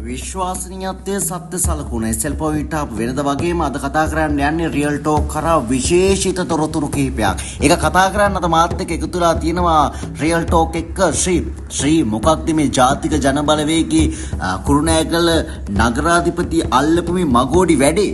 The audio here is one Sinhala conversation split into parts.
විශ්වාසනීයත්වයේ සත්‍ය සලකුණ SL පොයින්ට් අප වෙනද වගේම අද කතා කරන්න යන්නේ රියල් ටෝක් කරා විශේෂිත තොරතුරු කිහිපයක්. ඒක කතා කරන්න අද මාත් එක්ක එකතු වෙලා තියෙනවා රියල් ටෝක් එක්ක ශ්‍රී මොකක්ද මේ ජාතික ජනබලවේගී කුරුණෑගල නගරාධිපති අල්ලපු මේ මගෝඩි වැඩේ?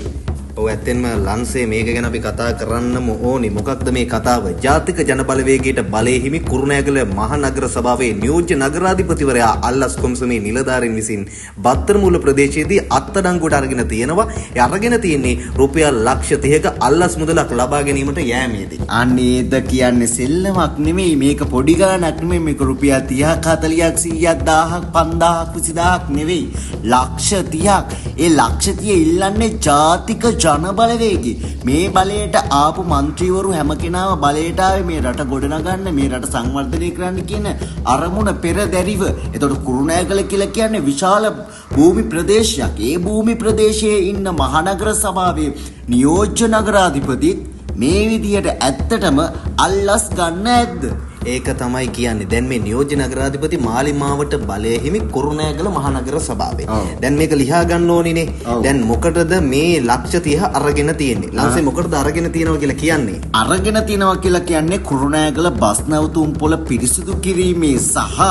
ඔව් ඇත්තෙන්ම ලන්සේ මේක ගැන අපි කතා කරන්නම ඕනි. මොකක්ද මේ කතාව? ජාතික ජනබලවේගයට බලය හිමි කුරුණෑගල මහනගර සභාවේ නියෝජ්‍ය නගරාධිපතිවරයා අල්ලස් කොම්සමේ නිලධාරීන් විසින් බත්තරමුල්ල ප්‍රදේශයේදී අත්අඩංගුවට අරගෙන තියෙනවා. ඒ අරගෙන තියෙන්නේ රුපියල් ලක්ෂ 30ක අල්ලස් මුදලක් ලබා ගැනීමට යෑමේදී. අනේද කියන්නේ සෙල්ලමක් නෙමෙයි, මේක පොඩි ගාණක් නෙමෙයි, මේක රුපියල් 30ක් 40ක් 100ක් 1000ක් 5000ක් 20000ක් නෙවෙයි, ලක්ෂ 30ක්. ඒ ලක්ෂ 30 ඉල්ලන්නේ ජාතික ජනබලවේගී. මේ බලයට ආපු മന്ത്രിවරු හැම කෙනාම බලයට ආවේ මේ රට ගොඩනගන්න, මේ රට සංවර්ධනය කරන්න කියන අරමුණ පෙරදැරිව. එතකොට කුරුණෑගල කියලා කියන්නේ විශාල භූමි ප්‍රදේශයක්. ඒ භූමි ප්‍රදේශයේ ඉන්න මහනගර සභාවේ නියෝජ්‍ය නගරාධිපතිත් මේ විදියට ඇත්තටම අල්ලස් ගන්න ඇද්ද? ඒක තමයි කියන්නේ. දැන් මේ නියෝජ්‍ය නගරාධිපති මාලිමාවට බලය හිමි කුරුණෑගල මහනගර සභාවේ. දැන් මේක ලියා ගන්න ඕනිනේ. දැන් මොකටද මේ ලක්ෂ 30 අරගෙන තියෙන්නේ? ලංසේ මොකටද අරගෙන තියෙනවා කියලා කියන්නේ? අරගෙන තියෙනවා කියලා කියන්නේ කුරුණෑගල බස් නැවතුම් පොළ පිරිසිදු කිරීමේ සහ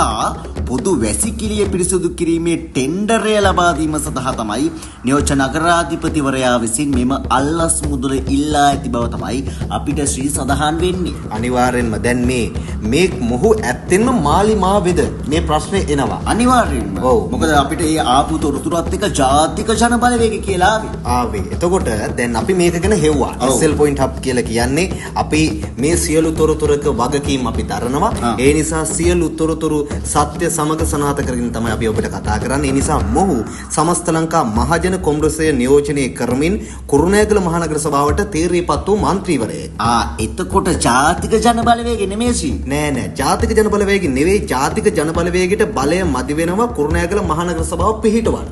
පොදු වැසිකිළිය පිරිසිදු කිරීමේ ටෙන්ඩරය ලබා දීම සඳහා තමයි නියෝජ්‍ය නගරාධිපතිවරයා විසින් මෙම අල්ලස් මුදල ඉල්ලා ඇති බව තමයි අපිට ශ්‍රී සඳහන් වෙන්නේ. අනිවාර්යෙන්ම දැන් මේ මොහු ඇත්තෙන්ම මාලිමාවේද මේ ප්‍රශ්නේ එනවා. අනිවාර්යෙන්ම. ඔව්. මොකද අපිට මේ ආපු තොරතුරත් එක්ක ජාතික ජනබලවේග කියලා ආවේ. එතකොට දැන් අපි මේක ගැන හෙව්වා. SL Point Hub කියලා කියන්නේ අපි මේ සියලු තොරතුරක වගකීම් අපි දරනවා. ඒ නිසා සියලු තොරතුරු සත්‍ය සමග සනාථ කරගෙන තමයි අපි ඔබට කතා කරන්නේ. ඒ නිසා මොහු සමස්ත ලංකා මහජන කොංග්‍රසය නියෝජනය කරමින් කුරුණෑගල මහනගර සභාවට තීරණයපත් වූ മന്ത്രിවරයෙක්. එතකොට ජාතික ජනබලවේග නෙමෙයි. නෑ ජාතික ජනබලවේග නෙවෙයි. ජාතික ජනබලවේගයට බලය මදි වෙනවා කුරුණෑගල මහනගර සභාව පිහිටවන්න.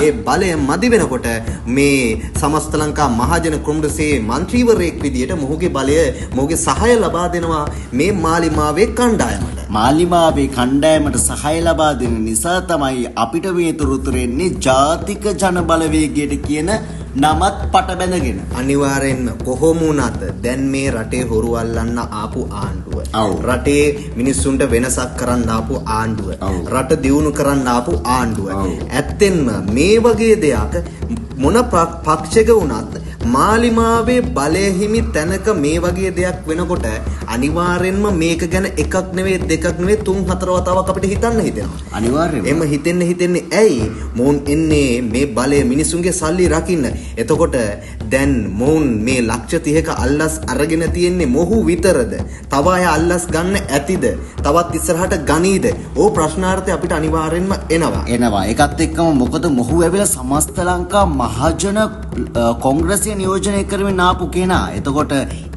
ඒ බලය මදි වෙනකොට මේ සමස්ත ලංකා මහජන කොංග්‍රසයේ മന്ത്രിවරයෙක් විදියට මොහුගේ බලය මොහුගේ සහාය ලබා දෙනවා මේ මාලිමාවේ කණ්ඩායමට. මාලිමාවේ කණ්ඩායමට සහාය ලබා දෙන නිසා තමයි අපිට මේ තොරතුරු එන්නේ ජාතික ජනබලවේගයට කියන නමත් පට බැඳගෙන. අනිවාර්යෙන්ම කොහොම වුණත් දැන් මේ රටේ හොරු අල්ලන්න ආපු ආණ්ඩුව, රටේ මිනිස්සුන්ට වෙනසක් කරන්න ආපු ආණ්ඩුව, රට දියුණු කරන්න ආපු ආණ්ඩුව. ඇත්තෙන්ම මේ වගේ දෙයක් මොන පක්ෂයක වුණත් මාලිමාවේ බලය හිමි තැනක මේ වගේ දෙයක් වෙනකොට අනිවාර්යෙන්ම මේක ගැන එකක් නෙවෙයි දෙකක් නෙවෙයි තුන් හතර වතාවක් අපිට හිතන්න හිතෙනවා. අනිවාර්යෙන්ම. එම හිතෙන්නේ ඇයි? මොවුන් එන්නේ මේ බලය මිනිසුන්ගේ සල්ලි රකින්න. එතකොට දැන් මොවුන් මේ ලක්ෂ 30ක අල්ලස් අරගෙන තියෙන්නේ මොහු විතරද? තව අය අල්ලස් ගන්න ඇතිද? තවත් ඉස්සරහට ගනීද? ඕ ප්‍රශ්නාර්ථය අපිට අනිවාර්යෙන්ම එනවා. ඒකත් එක්කම මොකද මොහු ඇවිල්ලා සමස්ත ලංකා මහජන කොංග්‍රසය නියෝජනය කරමින් ආපු කෙනා. එතකොට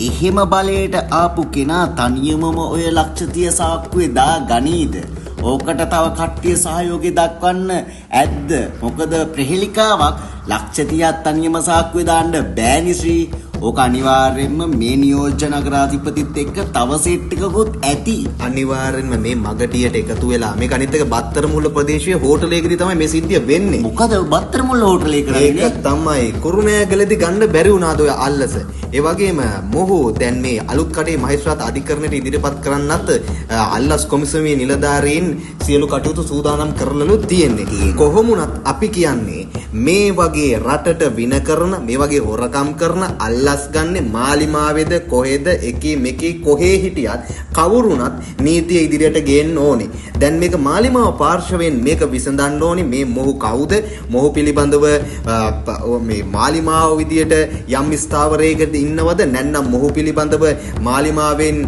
එහෙම බලයට ආපු කෙනා තනියමම ඔය ලක්ෂ 30 සාක්කුවේ දා ගනීද? ඕකට තව කට්ටිය සහයෝගය දක්වන්න ඇද්ද? මොකද ප්‍රහෙලිකාවක් ලක්ෂ 30ක් තනියම සාක්කුවේ දාන්න බෑනි ශ්‍රී. ඕක අනිවාර්යෙන්ම මේ නියෝජ්‍ය නගරාධිපතිත් එක්ක තව සෙට් එකකුත් ඇති. අනිවාර්යෙන්ම මේ මගටියට එකතු වෙලා මේක අනිත් එක බත්තරමුල්ල ප්‍රදේශයේ හෝටලයකදී තමයි මේ සිද්ධිය වෙන්නේ. මොකද බත්තරමුල්ල හෝටලේ කරන්නේ? ඒක තමයි කුරුණෑගලදී ගන්න බැරි වුණාද ඔය අල්ලස. ඒ වගේම මොහු දැන් මේ අලුත් කඩේ මහේස්ත්‍රාත් අධිකරණයට ඉදිරිපත් කරන්නත් අල්ලස් කොමිසමේ නිලධාරීන් සියලු කටයුතු සූදානම් කරලලු තියෙන්නේ. කොහොම වුණත් අපි කියන්නේ මේ වගේ රටට වින කරන, මේ වගේ හොරකම් කරන අල්ලස් ගන්න මාලිමාවේද කොහෙද එකී මෙකී කොහේ හිටියත් කවුරුණත් නීතිය ඉදිරියට ගේන්න ඕනේ. දැන් මේක මාලිමාව පාර්ශවයෙන් මේක විසඳන්න ඕනේ. මේ මොහු කවුද? මොහු පිළිබඳව මේ මාලිමාව විදියට යම් ස්ථාවරයකට ඉන්නවද? නැත්නම් මොහු පිළිබඳව මාලිමාවෙන්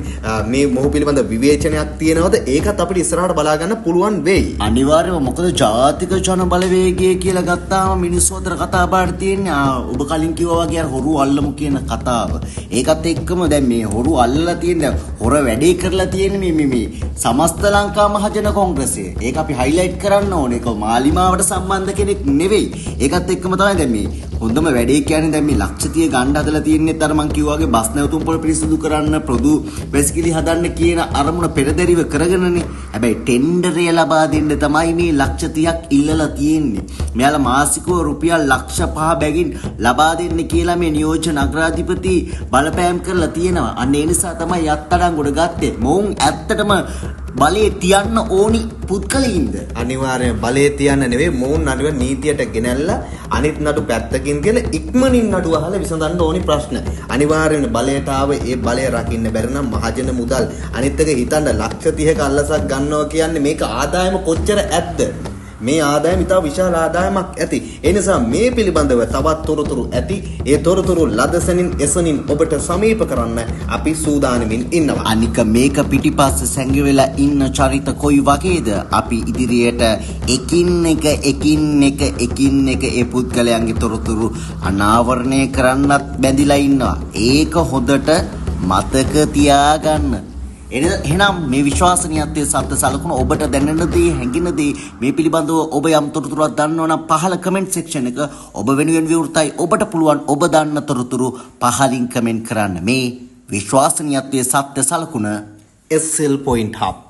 මේ මොහු පිළිබඳ විවේචනයක් තියෙනවද? ඒකත් අපිට ඉස්සරහට බලා ගන්න පුළුවන් වෙයි. අනිවාර්යයෙන්ම. මොකද ජාතික ජනබලවේගය කියලා ගත්තාම තමයි මිනිස්සු අතර කතා බහට තියෙන්නේ. ඔබ කලින් කිව්වා වගේ අර හොරු අල්ලමු කියන කතාව. ඒකත් එක්කම දැන් මේ හොරු අල්ලලා තියෙන හොර වැඩේ කරලා තියෙන්නේ මේ සමස්ත ලංකා මහජන කොංග්‍රසය. ඒක අපි හයිලයිට් කරන්න ඕනේ. ඒක මාලිමාවට සම්බන්ධ කෙනෙක් නෙවෙයි. ඒකත් එක්කම තමයි දැන් මේ හොඳම වැඩේ කියන්නේ දැන් මේ ලක්ෂතිය ගන්න හදලා තියෙන්නේ අර මං කිව්වා වගේ බස් නැවතුම් පොළ පිරිසිදු කරන්න ප්‍රොදු වැසිකිලි හදන්න කියන අරමුණ පෙරදරිව කරගෙනනේ. හැබැයි ටෙන්ඩරය ලබා දෙන්න තමයි මේ ලක්ෂ 30ක් ඉල්ලලා තියෙන්නේ. මෙයාලා මාසිකව රුපියල් ලක්ෂ 5 බැගින් ලබා දෙන්න කියලා මේ නියෝජන අග්‍රාධිපති බලපෑම් කරලා තියෙනවා. අන්න ඒ නිසා තමයි අත්අඩංගුවට ගත්තේ. මොවුන් ඇත්තටම බලේ තියන්න ඕනි පුද්ගලයින්ද? අනිවාර්යෙන් බලේ තියන්න නෙවෙයි මොවුන් නඩුව නීතියට ගෙනල්ලා අනිත් නඩු පැත්තකින් කියලා ඉක්මනින් නඩුව අහලා විසඳන්න ඕනි ප්‍රශ්න. අනිවාර්යෙන් බලයට ආව ඒ බලය රකින්න බැරි නම් මහජන මුදල් අනිත් එක හිතන්න ලක්ෂ 30ක අල්ලසක් ගන්නවා කියන්නේ මේක ආදායම කොච්චර ඇද්ද? මේ ආදායම ඉතා විශාල ආදායමක් ඇති. ඒ නිසා මේ පිළිබඳව තවත් තොරතුරු ඇති. ඒ තොරතුරු ලදසනින් එසනින් ඔබට සමීප කරන්න අපි සූදානමින් ඉන්නවා. අනික මේක පිටිපස්ස සැඟවෙලා ඉන්න චරිත කොයි වගේද? අපි ඉදිරියට එකින් එක ඒ පුද්ගලයන්ගේ තොරතුරු අනාවරණය කරන්නත් බැඳිලා ඉන්නවා. ඒක හොඳට මතක තියාගන්න. එහෙනම් මේ විශ්වාසනීයත්වයේ සත්‍ය සලකුණ ඔබට දැනෙන දේ හැඟෙන දේ මේ පිළිබඳව ඔබ යම් තොරතුරක් දන්නවා නම් පහළ කමෙන්ට් සෙක්ෂන් එක ඔබ වෙනුවෙන් විවෘතයි. ඔබට පුළුවන් ඔබ දන්න තොරතුරු පහලින් කමෙන්ට් කරන්න. මේ විශ්වාසනීයත්වයේ සත්‍ය සලකුණ SL Point Hub